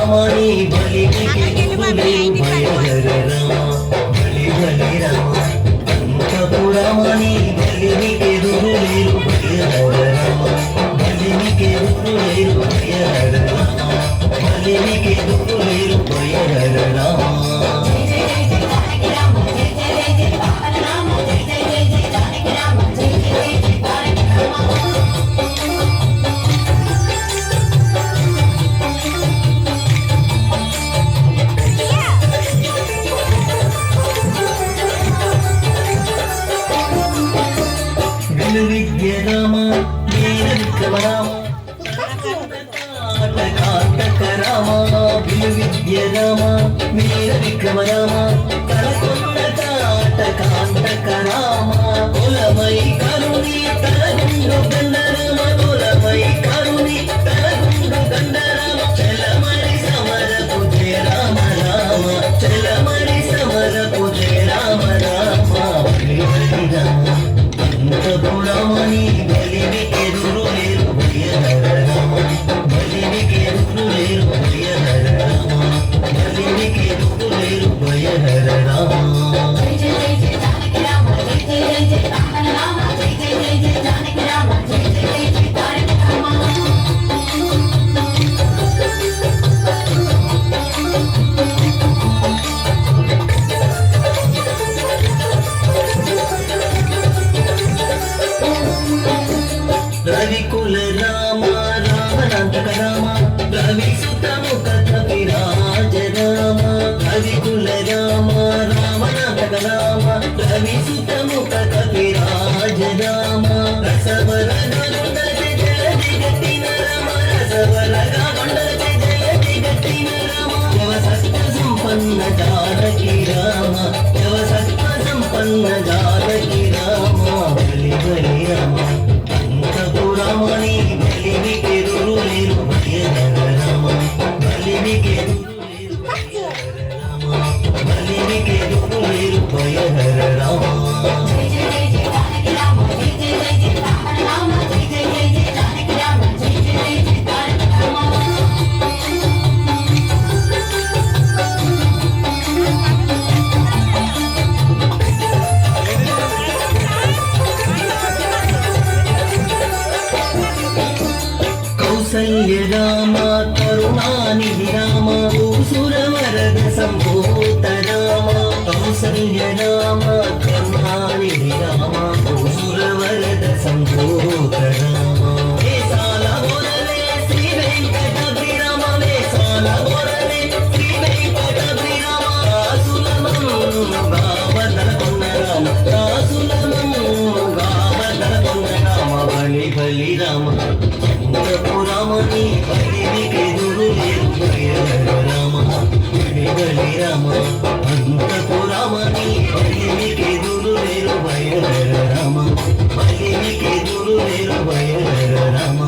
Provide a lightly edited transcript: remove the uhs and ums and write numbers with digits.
రామని బలికి బయహర రామ బలి బలి రామ అంతపురమని బలికి దురులేరు బయహర రామ బలికి దురులేరు బయహర రామ బలికి దురులేరు బయహర రామ విద్య రామ వీర విక్రమ రామ కాటక రామ విద్య రామ వీర విక్రమ రామ కలకొండ కాటక రామ కులమై కరుణి తలగుండు గండరామ కులమై కరుణి తలగుండు గండరామ చలమరి సమరపు జయ రామ రామ చలమరి సమరపు జయ రామ రామ హరి హరి రామ అంతపురమని బలికి దురులేరు బయహర రామ బలికి దురులేరు బయహర రామ బలికి దురులేరు బయహర రామ రవికుల రామ రామనాంతక రామ రవి సుతముఖ కవిరాజ రామ రవికుల రామ రామనాంతక రామ రవి సుతముఖ కవిరాజ రామ రసవర గండతి జలది గతిన రామ రసవర గండతి జలది గతిన రామ జవసత్వ సంపన్న జానకి రామ జవసత్వ సంపన్న జానకి రామ బలి బలి రామ అంతపురమని బలికి దురులేరు బయహర రామ బలికి దురులేరు బయహర రామ బలికి దురులేరు బయహర రామ కౌసల్య రామ కరుణానిధి రామ భూసురవరద సంభూత రామ కౌసల్య రామ కరుణానిధి రామ భూసురవరద సంభూత రామ వేసాల బోరలే శ్రీ వెంకటాద్రి రామ వేసాల బోరలే శ్రీ వెంకటాద్రి రామ రాసులమను గావదల కొన్న రామ రాసులమను గావదల కొన్న రామ బలి బలి రామ అంతపురమని బలికి దురులేరు బయహర రామ బలి బలి రామ అంతపురమని బలికి దురులేరు బయహర రామ బలికి దురులేరు బయహర రామ